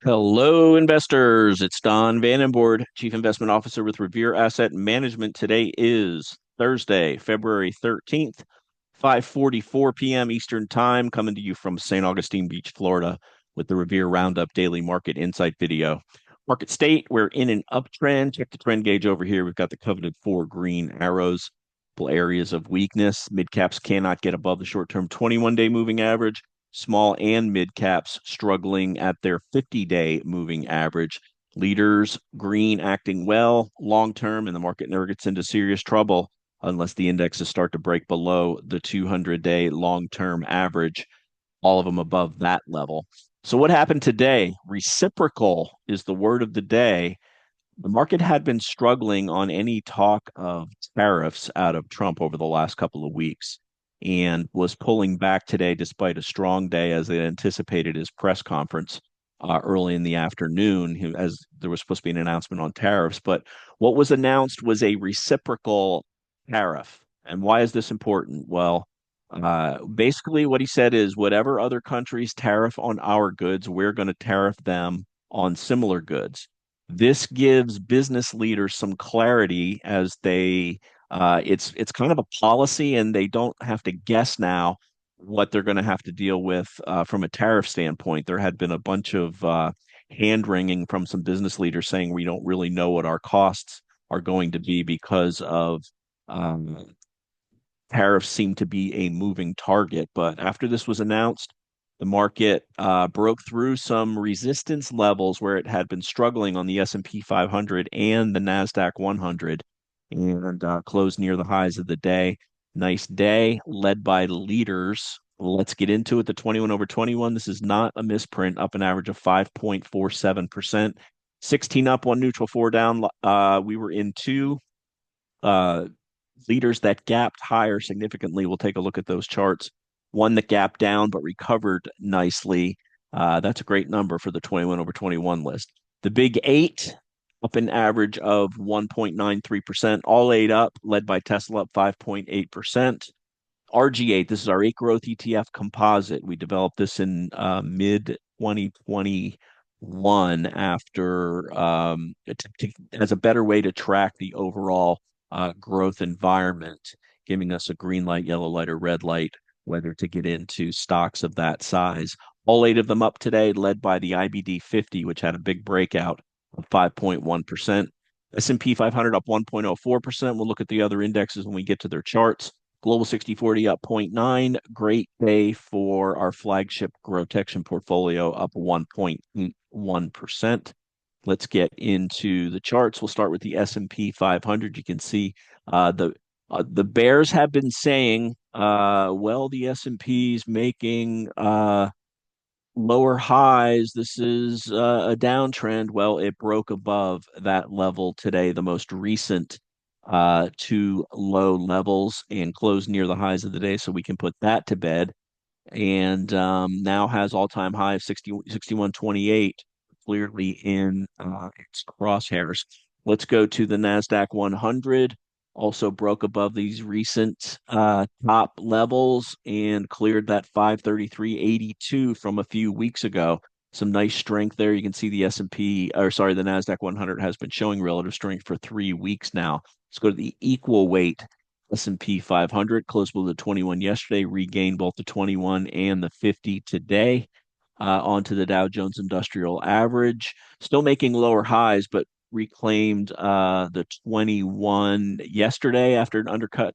Hello, investors. It's Don Vandenbord, Chief Investment Officer with Revere Asset Management. Today is Thursday, February 13th, 5:44 p.m. Eastern Time, coming to you from St. Augustine Beach, Florida, with the Revere Roundup Daily Market Insight video. Market state, we're in an uptrend. Check the trend gauge over here. We've got the coveted four green arrows, couple areas of weakness. Mid caps cannot get above the short-term 21-day moving average. Small and mid caps struggling at their 50-day moving average. Leaders, green, acting well long term, and the market never gets into serious trouble unless the indexes start to break below the 200-day long term average, all of them above that level. So, what happened today? Reciprocal is the word of the day. The market had been struggling on any talk of tariffs out of Trump over the last couple of weeks and was pulling back today despite a strong day as they anticipated his press conference early in the afternoon, as there was supposed to be an announcement on tariffs. But what was announced was a reciprocal tariff. And why is this important? Well, basically, what he said is whatever other countries tariff on our goods, we're going to tariff them on similar goods. This gives business leaders some clarity as it's kind of a policy, and they don't have to guess now what they're going to have to deal with from a tariff standpoint. There had been a bunch of hand wringing from some business leaders saying we don't really know what our costs are going to be because of um, tariffs seem to be a moving target. But after this was announced, the market broke through some resistance levels where it had been struggling on the S&P 500 and the Nasdaq 100, and closed near the highs of the day. Nice day led by leaders. Let's get into it. The 21 over 21. This is not a misprint. Up an average of 5.47%. 16 up, one neutral, four down. We were in two uh, leaders that gapped higher significantly. We'll take a look at those charts. One that gapped down but recovered nicely. That's a great number for the 21 over 21 list. The big eight up an average of 1.93%, all eight up, led by Tesla up 5.8%. RG8, this is our eight growth ETF composite. We developed this in mid 2021 after as a better way to track the overall growth environment, giving us a green light, yellow light, or red light, whether to get into stocks of that size. All eight of them up today, led by the IBD 50, which had a big breakout of 5.1%. S&P 500 up 1.04%. We'll look at the other indexes when we get to their charts. Global 60/40 up 0.9. Great day for our flagship GROTECTION portfolio, up 1.1%. Let's get into the charts. We'll start with the S&P 500. You can see the bears have been saying, well, the S&P's making lower highs. This is a downtrend. Well, it broke above that level today, the most recent two low levels, and closed near the highs of the day. So we can put that to bed. And now has all-time high of 61.28, clearly in its crosshairs. Let's go to the NASDAQ 100. Also broke above these recent top levels and cleared that 533.82 from a few weeks ago. Some nice strength there. You can see the S&P, or sorry, the NASDAQ 100 has been showing relative strength for 3 weeks now. Let's go to the equal weight S&P 500, closed below the 21 yesterday, regained both the 21 and the 50 today. Onto the Dow Jones Industrial Average, still making lower highs, but reclaimed the 21 yesterday after an undercut,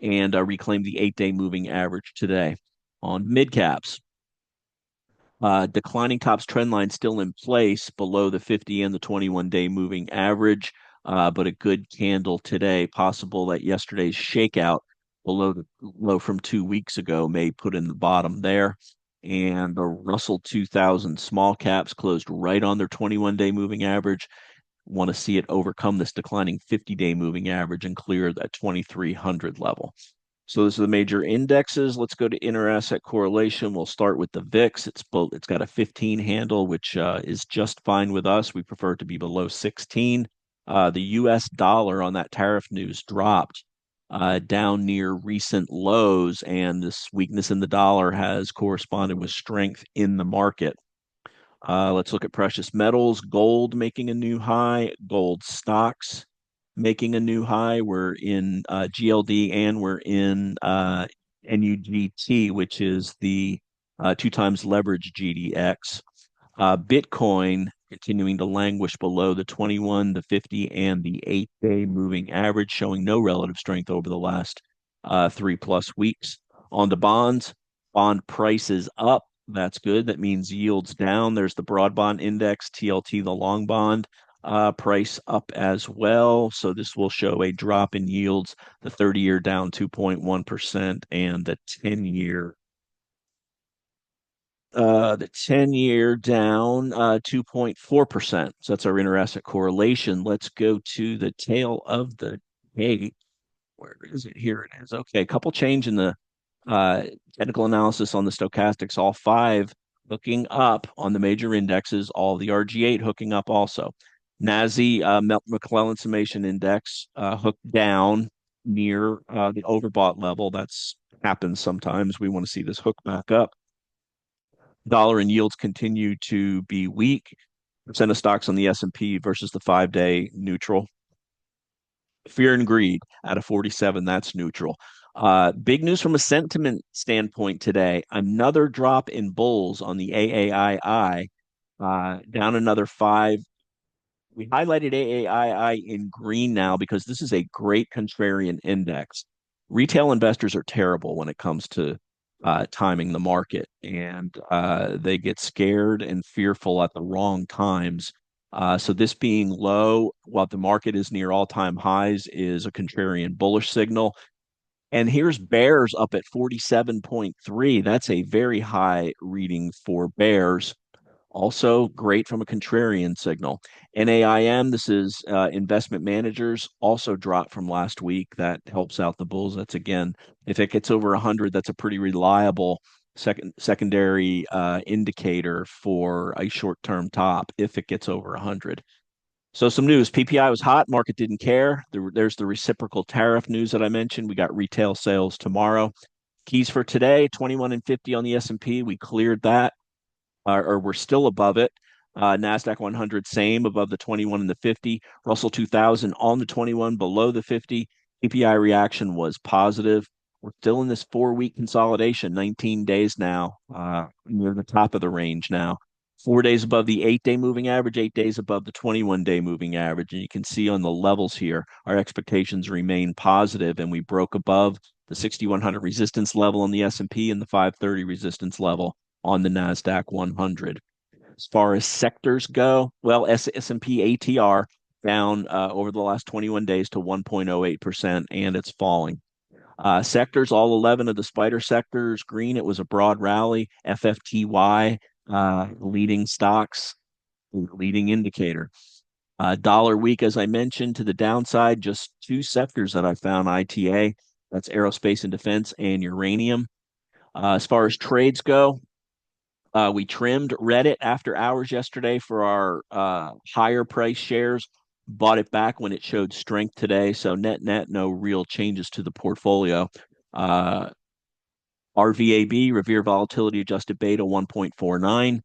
and reclaimed the 8-day moving average today. On mid caps, declining tops trend line still in place below the 50 and the 21-day moving average, but a good candle today. Possible that yesterday's shakeout below the low from 2 weeks ago may put in the bottom there. And the Russell 2000 small caps closed right on their 21-day moving average. Want to see it overcome this declining 50-day moving average and clear that 2300 level. So those are the major indexes. Let's go to inter-asset correlation. We'll start with the VIX. It's got a 15 handle, which is just fine with us. We prefer it to be below 16. The U.S. dollar on that tariff news dropped down near recent lows, and this weakness in the dollar has corresponded with strength in the market. Let's look at precious metals. Gold making a new high. Gold stocks making a new high. We're in GLD and we're in NUGT, which is the two times leverage GDX. Bitcoin continuing to languish below the 21, the 50, and the 8-day moving average, showing no relative strength over the last 3+ weeks. On the bonds, bond prices up. That's good. That means yields down. There's the broad bond index, TLT, the long bond price up as well. So this will show a drop in yields. The 30-year down 2.1% and the 10-year down 2.4%. So that's our interasset correlation. Let's go to the tail of the tape. Where is it? Here it is. Okay, a couple change in the uh, technical analysis on the stochastics, all five hooking up on the major indexes, all the RG8 hooking up also. NASI McClellan summation index hooked down near the overbought level. That's happens sometimes. We want to see this hook back up. Dollar and yields continue to be weak. Percent of stocks on the S&P versus the 5-day neutral. Fear and greed out of 47, that's neutral. Big news from a sentiment standpoint today. Another drop in bulls on the AAII, down another five. We highlighted AAII in green now because this is a great contrarian index. Retail investors are terrible when it comes to timing the market, and they get scared and fearful at the wrong times. So this being low, while the market is near all-time highs, is a contrarian bullish signal. And here's bears up at 47.3. That's a very high reading for bears. Also great from a contrarian signal. NAIM, this is investment managers, also dropped from last week. That helps out the bulls. That's again, if it gets over 100, that's a pretty reliable secondary indicator for a short-term top if it gets over 100. So some news. PPI was hot. Market didn't care. There's the reciprocal tariff news that I mentioned. We got retail sales tomorrow. Keys for today, 21 and 50 on the S&P. We cleared that, or we're still above it. NASDAQ 100, same above the 21 and the 50. Russell 2000 on the 21, below the 50. PPI reaction was positive. We're still in this 4-week consolidation, 19 days now, near the top of the range now. 4 days above the 8-day moving average, 8 days above the 21-day moving average. And you can see on the levels here, our expectations remain positive, and we broke above the 6,100 resistance level on the S&P and the 530 resistance level on the NASDAQ 100. As far as sectors go, well, S&P ATR down over the last 21 days to 1.08%, and it's falling. Sectors, all 11 of the spider sectors, green. It was a broad rally. FFTY, leading stocks, leading indicator. Dollar weak, as I mentioned, to the downside, just two sectors that I found, ITA, that's aerospace and defense, and uranium. As far as trades go, we trimmed Reddit after hours yesterday for our higher price shares, bought it back when it showed strength today. So net, no real changes to the portfolio. RVAB, Revere Volatility Adjusted Beta 1.49.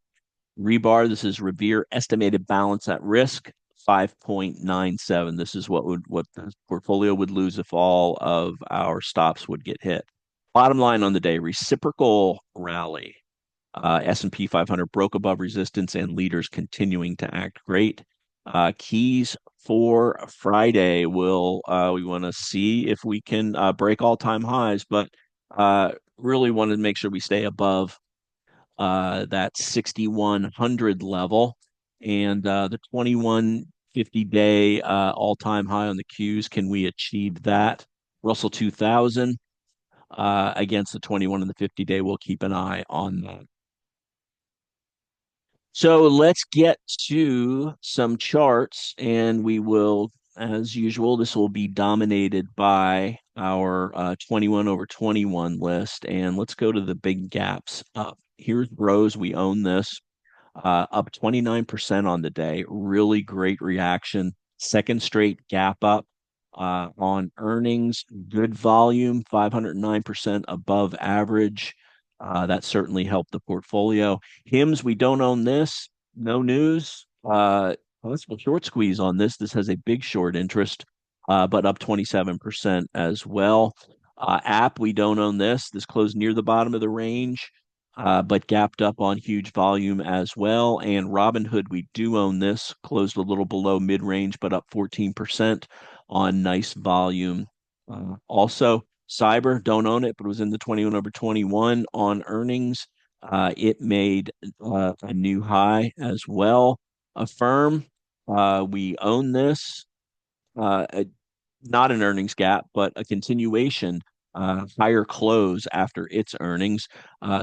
Rebar, this is Revere Estimated Balance at Risk 5.97. This is what the portfolio would lose if all of our stops would get hit. Bottom line on the day, reciprocal rally. S&P 500 broke above resistance and leaders continuing to act great. Keys for Friday we want to see if we can break all-time highs, but really want to make sure we stay above that 6,100 level, and the 2150-day all-time high on the Qs. Can we achieve that? Russell 2000 against the 21 and the 50-day. We'll keep an eye on that. So let's get to some charts, and we will, as usual, this will be dominated by our 21 over 21 list. And let's go to the big gaps up. Here's Rose. We own this. Up 29% on the day. Really great reaction. Second straight gap up. On earnings, good volume, 509% above average. That certainly helped the portfolio. HIMS, we don't own this. No news. Possible short squeeze on this. This has a big short interest, but up 27% as well. App, we don't own this. This closed near the bottom of the range, but gapped up on huge volume as well. And Robinhood, we do own this. Closed a little below mid-range, but up 14% on nice volume. Also, Cyber, don't own it, but it was in the 21 over 21 on earnings. It made a new high as well. Affirm, we own this, not an earnings gap, but a continuation, higher close after its earnings.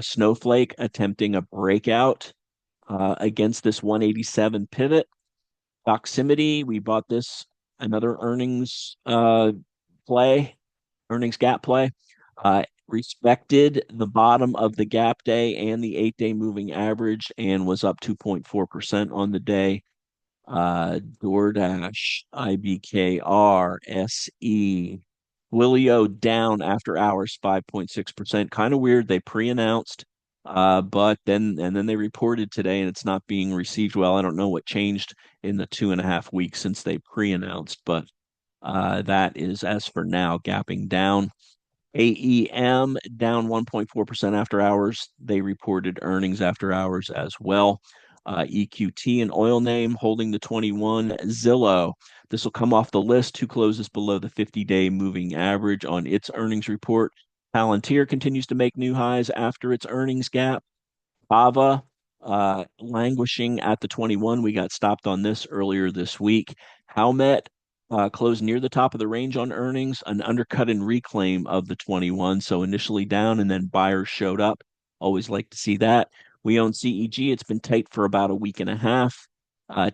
Snowflake attempting a breakout against this 187 pivot. Proximity, we bought this, another earnings play, earnings gap play. Respected the bottom of the gap day and the 8-day moving average and was up 2.4% on the day. DoorDash, IBKR, SE, Willio down after hours 5.6%. Kind of weird. They pre-announced, but then they reported today and it's not being received well. I don't know what changed in the 2.5 weeks since they pre-announced, but that is, as for now, gapping down. AEM down 1.4% after hours. They reported earnings after hours as well. EQT, an oil name, holding the 21. Zillow, this will come off the list. Two closes below the 50-day moving average on its earnings report. Palantir continues to make new highs after its earnings gap. Ava, languishing at the 21. We got stopped on this earlier this week. Howmet, closed near the top of the range on earnings, an undercut and reclaim of the 21. So initially down and then buyers showed up. Always like to see that. We own CEG. It's been tight for about a week and a half.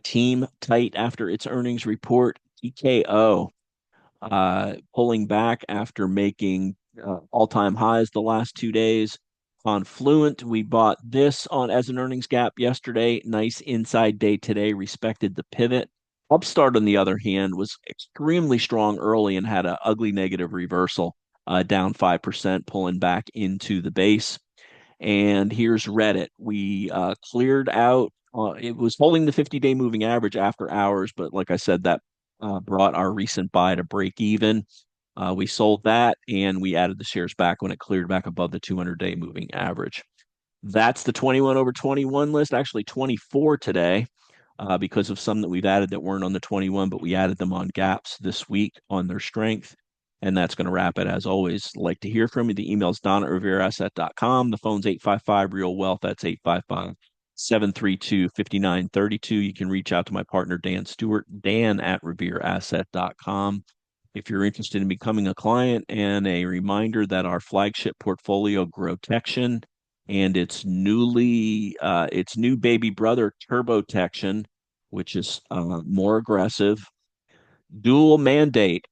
Team tight after its earnings report. TKO, pulling back after making all-time highs the last 2 days. Confluent, we bought this on as an earnings gap yesterday. Nice inside day today, respected the pivot. Upstart, on the other hand, was extremely strong early and had an ugly negative reversal, down 5%, pulling back into the base. And here's Reddit. We cleared out, it was holding the 50-day moving average after hours, but like I said, that brought our recent buy to break even. We sold that and we added the shares back when it cleared back above the 200-day moving average. That's the 21 over 21 list, actually 24 today, because of some that we've added that weren't on the 21, but we added them on gaps this week on their strength. And that's going to wrap it. As always, like to hear from you. The email's don@revereasset.com. The phone's 855 Real Wealth. That's 855 732 5932. You can reach out to my partner, Dan Stewart, dan@revereasset.com. If you're interested in becoming a client, and a reminder that our flagship portfolio, GROTECTION, and its new baby brother, TurboTection, which is more aggressive, dual mandate: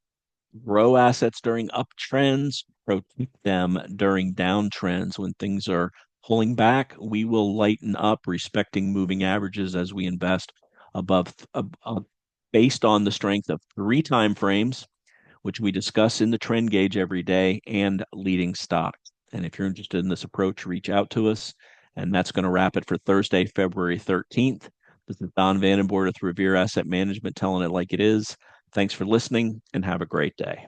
grow assets during uptrends, protect them during downtrends. When things are pulling back, we will lighten up, respecting moving averages as we invest above, based on the strength of three time frames, which we discuss in the trend gauge every day, and leading stocks. And if you're interested in this approach, reach out to us. And that's going to wrap it for Thursday, February 13th. This is Don Vandenbord with Revere Asset Management, telling it like it is. Thanks for listening and have a great day.